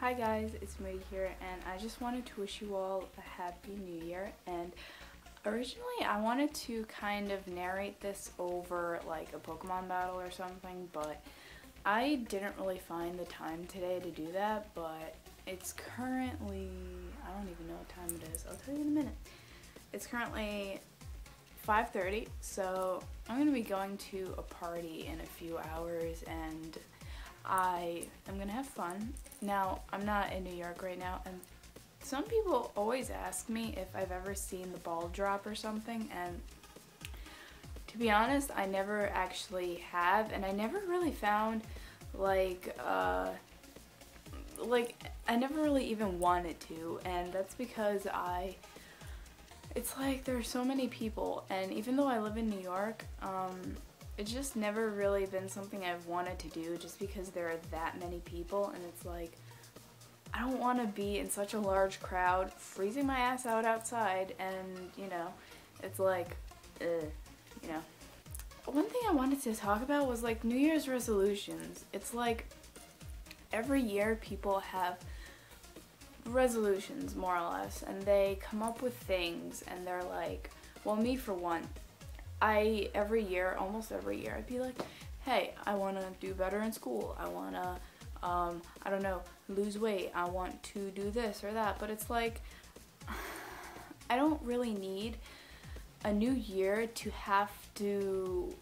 Hi guys, it's Moody here, and I just wanted to wish you all a happy new year. And originally I wanted to kind of narrate this over like a Pokemon battle or something, but I didn't really find the time today to do that. But it's currently, I don't even know what time it is, I'll tell you in a minute. It's currently 5:30, so I'm going to be going to a party in a few hours, and I am gonna have fun. Now, I'm not in New York right now, and some people always ask me if I've ever seen the ball drop or something, and to be honest, I never actually have, and I never really found I never really even wanted to, and that's because it's like there's so many people, and even though I live in New York, it's just never really been something I've wanted to do just because there are that many people, and it's like I don't want to be in such a large crowd freezing my ass out outside, and it's like one thing I wanted to talk about was like New Year's resolutions. It's like every year people have resolutions more or less, and they come up with things, and they're like, well, me for one, almost every year, I'd be like, hey, I want to do better in school. I want to, I don't know, lose weight. I want to do this or that. But it's like, I don't really need a new year to have to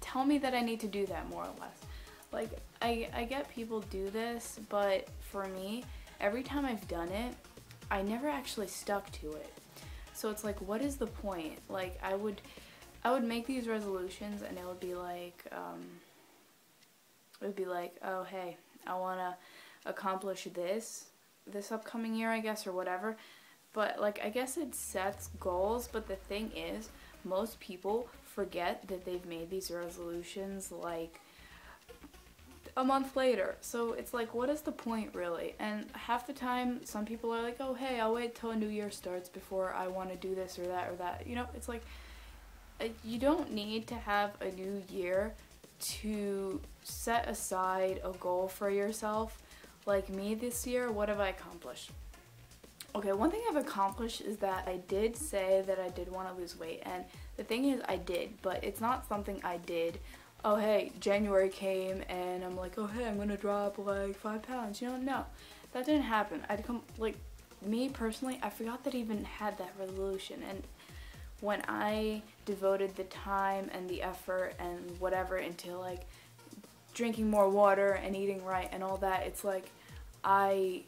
tell me that I need to do that, more or less. Like, I get people do this, but for me, every time I've done it, I never actually stuck to it. So it's like, what is the point? Like, I would make these resolutions, and it would be like, oh, hey, I want to accomplish this upcoming year, I guess, or whatever. But like, I guess it sets goals, but the thing is, most people forget that they've made these resolutions like a month later. So it's like, what is the point really? And half the time, some people are like, oh, hey, I'll wait till a new year starts before I want to do this or that or that. It's like, you don't need to have a new year to set aside a goal for yourself. Like me this year, what have I accomplished? Okay, one thing I've accomplished is that I did say that I did want to lose weight, and the thing is, I did, but it's not something I did, oh hey, January came and I'm like, oh hey, I'm gonna drop like 5 pounds, no, that didn't happen. Me personally, I forgot that I even had that resolution, and when I devoted the time and the effort and whatever into like drinking more water and eating right and all that, it's like I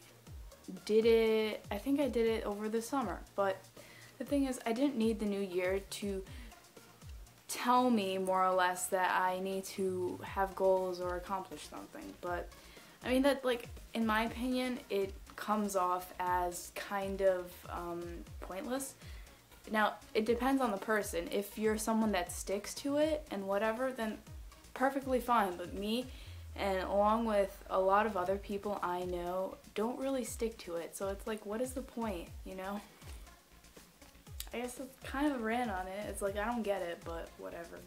think I did it over the summer. But the thing is, I didn't need the new year to tell me more or less that I need to have goals or accomplish something. But I mean, that, like, in my opinion, it comes off as kind of pointless. Now, it depends on the person. If you're someone that sticks to it and whatever, then perfectly fine. But me, and along with a lot of other people I know, don't really stick to it. So it's like, what is the point, I guess that's kind of a rant on it. It's like, I don't get it, but whatever.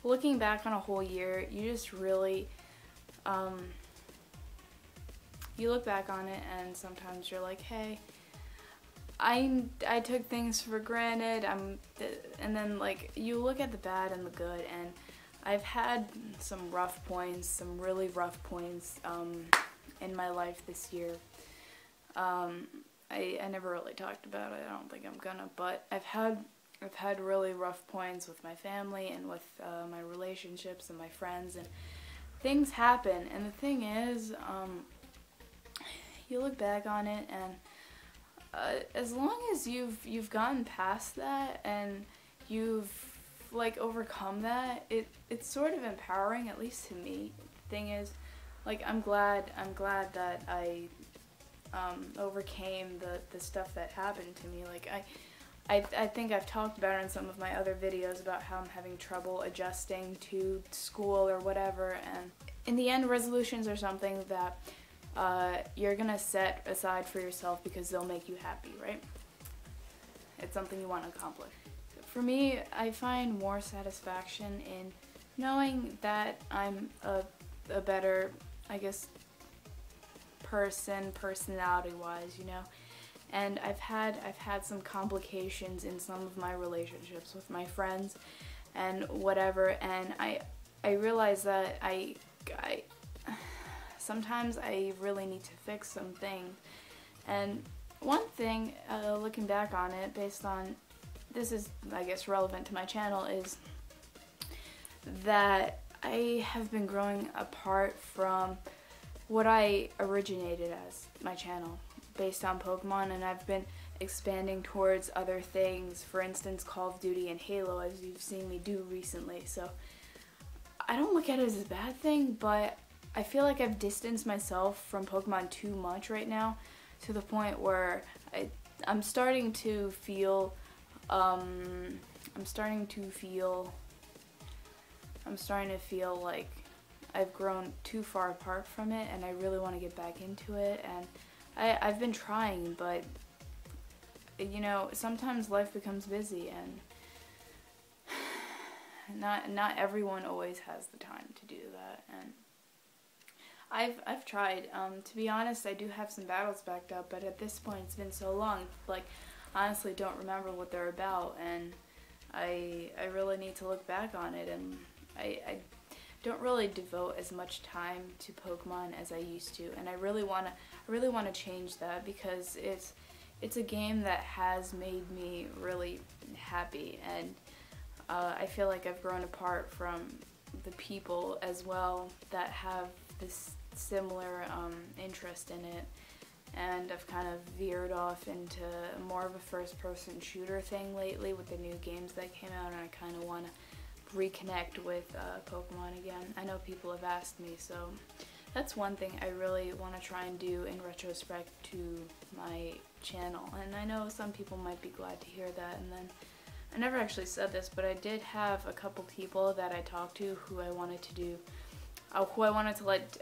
Looking back on a whole year, you just really, you look back on it, and sometimes you're like, hey, I took things for granted, and then like, you look at the bad and the good, and I've had some rough points, some really rough points in my life this year. I never really talked about it. I don't think I'm gonna, but I've had really rough points with my family and with my relationships and my friends, and things happen. And the thing is, you look back on it, and as long as you've gotten past that and you've like overcome that, it's sort of empowering, at least to me. The thing is, like, I'm glad that I overcame the stuff that happened to me. Like, I think I've talked about it in some of my other videos about how I'm having trouble adjusting to school or whatever, and in the end, resolutions are something that you're gonna set aside for yourself because they'll make you happy, right? It's something you want to accomplish. For me, I find more satisfaction in knowing that I'm a better I guess, personality wise, you know. And I've had some complications in some of my relationships with my friends and whatever, and I realize that I sometimes I really need to fix some things. And one thing, looking back on it, based on, this is, I guess, relevant to my channel, is that I have been growing apart from what I originated as my channel, based on Pokemon, and I've been expanding towards other things, for instance Call of Duty and Halo, as you've seen me do recently. So I don't look at it as a bad thing, but I feel like I've distanced myself from Pokemon too much right now, to the point where I'm starting to feel like I've grown too far apart from it, and I really want to get back into it. And I've been trying, but you know, sometimes life becomes busy, and not everyone always has the time to do that. And I've tried. To be honest, I do have some battles backed up, but at this point it's been so long, like, honestly don't remember what they're about, and I really need to look back on it, and I don't really devote as much time to Pokemon as I used to, and I really want to change that, because it's a game that has made me really happy, and I feel like I've grown apart from the people as well that have this similar interest in it, and I've kind of veered off into more of a first-person shooter thing lately with the new games that came out, and I kind of want to reconnect with Pokemon again. I know people have asked me, so that's one thing I really want to try and do in retrospect to my channel. And I know some people might be glad to hear that. And then, I never actually said this, but I did have a couple people that I talked to who I wanted to let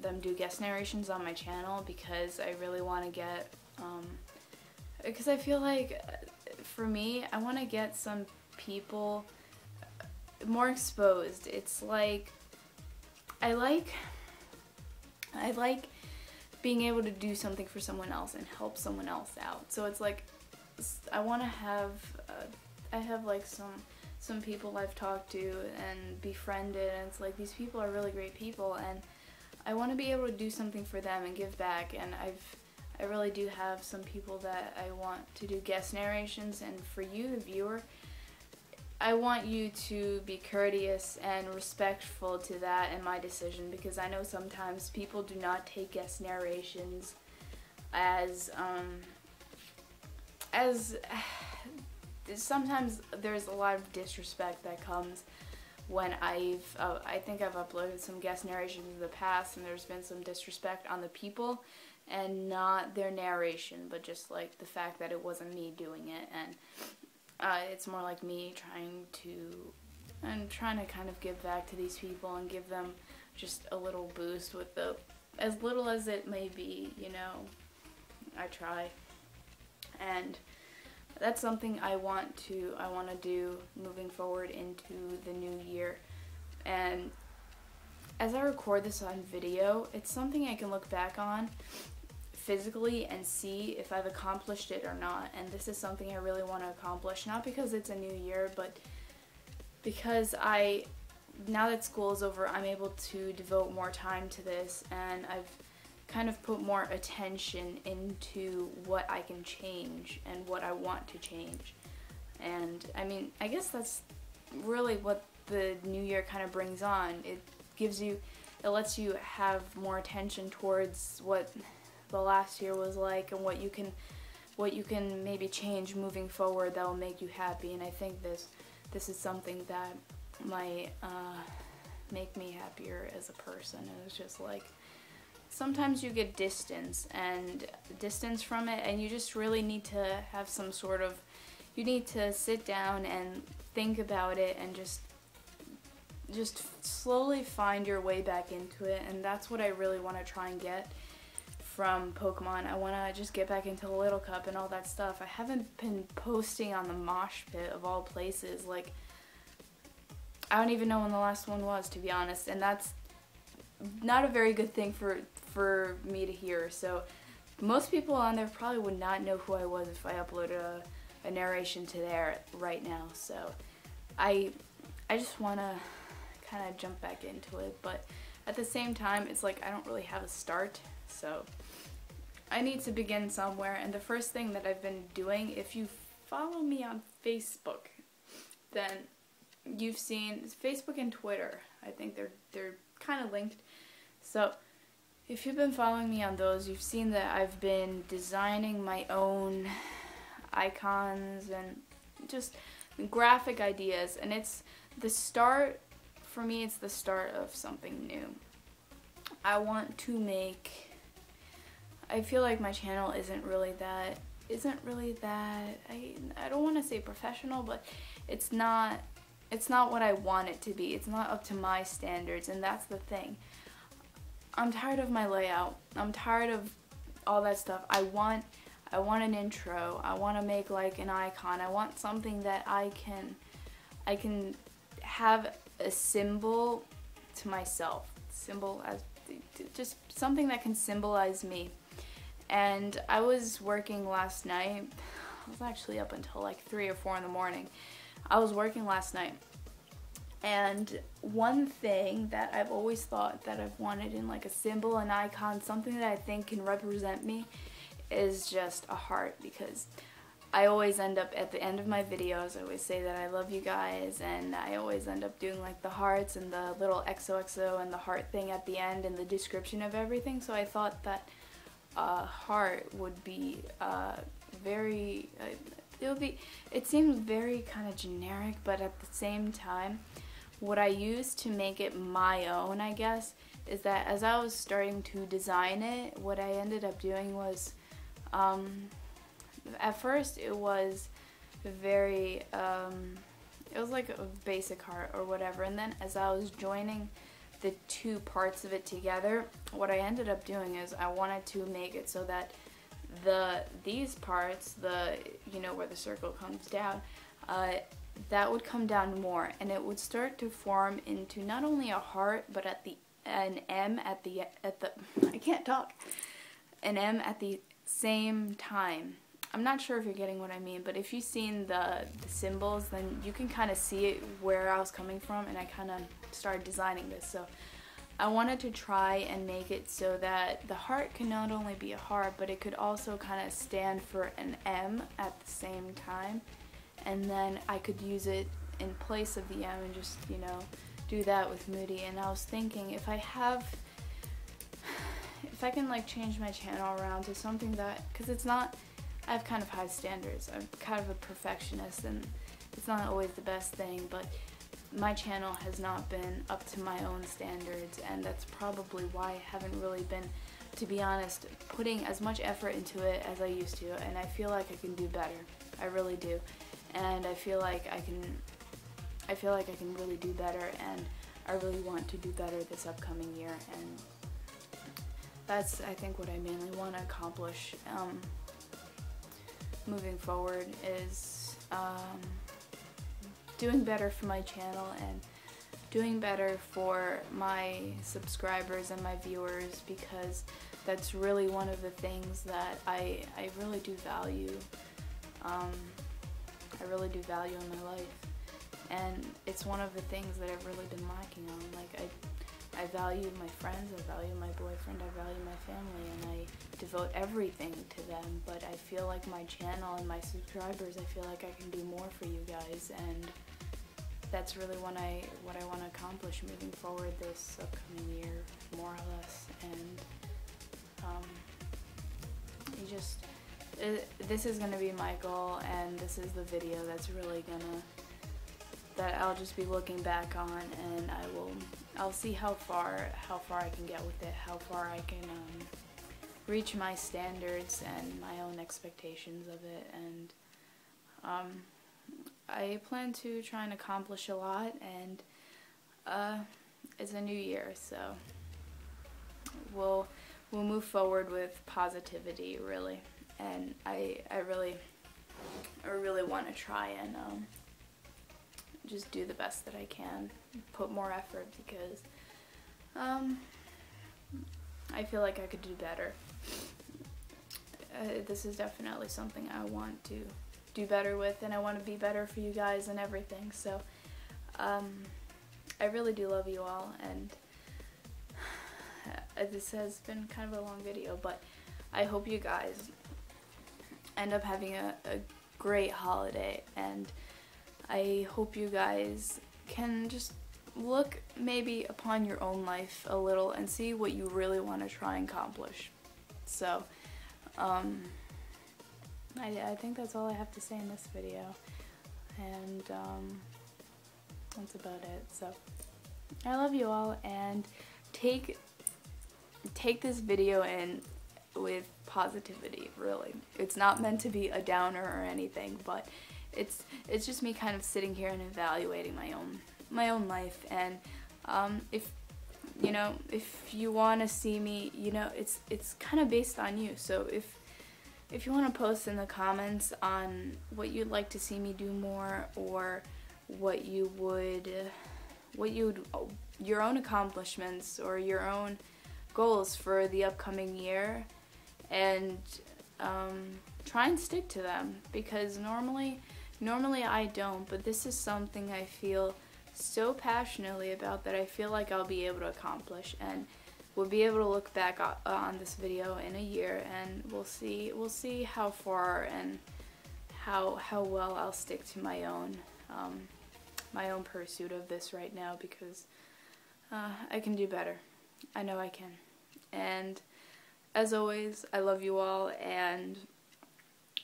them do guest narrations on my channel, because I really want to get, because I feel like, for me, I want to get some people more exposed. It's like, I like being able to do something for someone else and help someone else out. So it's like, I want to have, I have like some people I've talked to and befriended, and it's like, these people are really great people, and I want to be able to do something for them and give back. And I really do have some people that I want to do guest narrations, and for you, the viewer, I want you to be courteous and respectful to that and my decision, because I know sometimes people do not take guest narrations as sometimes there's a lot of disrespect that comes when I think I've uploaded some guest narrations in the past, and there's been some disrespect on the people and not their narration, but just like the fact that it wasn't me doing it. And it's more like me trying to kind of give back to these people and give them just a little boost with as little as it may be, you know. I try, and that's something I want to do moving forward into the new year. And as I record this on video, it's something I can look back on physically and see if I've accomplished it or not. And this is something I really want to accomplish, not because it's a new year, but because now that school is over, I'm able to devote more time to this, and I've kind of put more attention into what I can change and what I want to change. And I mean, I guess that's really what the new year kind of brings on. It lets you have more attention towards what the last year was like, and what you can maybe change moving forward that will make you happy. And I think this is something that might make me happier as a person. And it's just like, sometimes you get distance from it, and you just really need to have some sort of, you need to sit down and think about it, and just slowly find your way back into it. And that's what I really want to try and get from Pokemon. I want to just get back into the Little Cup and all that stuff. I haven't been posting on the Mosh Pit of all places. Like, I don't even know when the last one was, to be honest. And that's not a very good thing for me to hear. So most people on there probably would not know who I was if I uploaded a narration to there right now. So I just want to kind of jump back into it, but at the same time, it's like I don't really have a start, so I need to begin somewhere. And the first thing that I've been doing, if you follow me on Facebook, then you've seen Facebook and Twitter. I think they're kind of linked. So if you've been following me on those, you've seen that I've been designing my own icons and just graphic ideas, and it's the start, for me, it's the start of something new. I want to make, I feel like my channel isn't really that, I don't want to say professional, but it's not what I want it to be. It's not up to my standards, and that's the thing. I'm tired of my layout. I'm tired of all that stuff. I want an intro. I want to make like an icon. I want something that I can have a symbol to myself. Symbol as just something that can symbolize me. And I was working last night. I was actually up until like 3 or 4 in the morning. I was working last night. And one thing that I've always thought that I've wanted in like a symbol, an icon, something that I think can represent me, is just a heart, because I always end up at the end of my videos, I always say that I love you guys, and I always end up doing like the hearts and the little XOXO and the heart thing at the end in the description of everything. So I thought that heart would be very, it seems very kind of generic, but at the same time, what I used to make it my own, I guess, is that as I was starting to design it, what I ended up doing was, at first it was very, it was like a basic heart or whatever, and then as I was joining the two parts of it together, what I ended up doing is I wanted to make it so that these parts, you know, where the circle comes down, that would come down more, and it would start to form into not only a heart, but an M at the I can't talk, an M at the same time. I'm not sure if you're getting what I mean, but if you've seen the symbols, then you can kind of see it where I was coming from, and I kind of started designing this. So I wanted to try and make it so that the heart can not only be a heart, but it could also kind of stand for an M at the same time, and then I could use it in place of the M and just, you know, do that with Moody. And I was thinking, if I can like change my channel around to something that, because it's not, I have kind of high standards. I'm kind of a perfectionist, and it's not always the best thing, but my channel has not been up to my own standards, and that's probably why I haven't really been, to be honest, putting as much effort into it as I used to, and I feel like I can do better. I really do. And I feel like I can really do better, and I really want to do better this upcoming year, and that's, I think, what I mainly want to accomplish moving forward, is doing better for my channel and doing better for my subscribers and my viewers, because that's really one of the things that I really do value. I really do value in my life, and it's one of the things that I've really been lacking on. Like, I value my friends, I value my boyfriend, I value my family, and I devote everything to them, but I feel like my channel and my subscribers, I feel like I can do more for you guys, and that's really what I want to accomplish moving forward this upcoming year, more or less. And this is gonna be my goal, and this is the video that's really that I'll just be looking back on, and I'll see how far I can get with it, how far I can reach my standards and my own expectations of it. And I plan to try and accomplish a lot, and it's a new year, so we'll move forward with positivity, really. And I really want to try and just do the best that I can, put more effort, because I feel like I could do better. This is definitely something I want to do better with, and I want to be better for you guys and everything. So I really do love you all, and this has been kind of a long video, but I hope you guys end up having a great holiday, and I hope you guys can just look maybe upon your own life a little and see what you really want to try and accomplish. So I think that's all I have to say in this video, and that's about it. So I love you all, and take this video in with positivity. Really, it's not meant to be a downer or anything, but it's just me kind of sitting here and evaluating my own life. And if you want to see me, it's kind of based on you. So if you want to post in the comments on what you'd like to see me do more, or your own accomplishments or your own goals for the upcoming year, and try and stick to them, because normally I don't, but this is something I feel so passionately about that I feel like I'll be able to accomplish, and we'll be able to look back on this video in a year, and we'll see how far and how well I'll stick to my own pursuit of this right now, because I can do better. I know I can. And as always, I love you all, and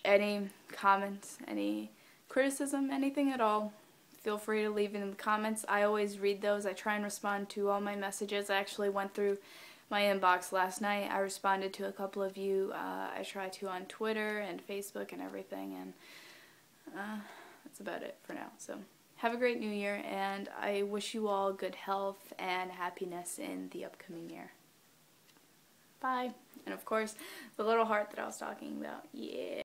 any comments, any criticism, anything at all, feel free to leave it in the comments. I always read those. I try and respond to all my messages. I actually went through my inbox last night. I responded to a couple of you. I try to on Twitter and Facebook and everything, and that's about it for now. So have a great new year, and I wish you all good health and happiness in the upcoming year. Bye. And of course, the little heart that I was talking about. Yeah.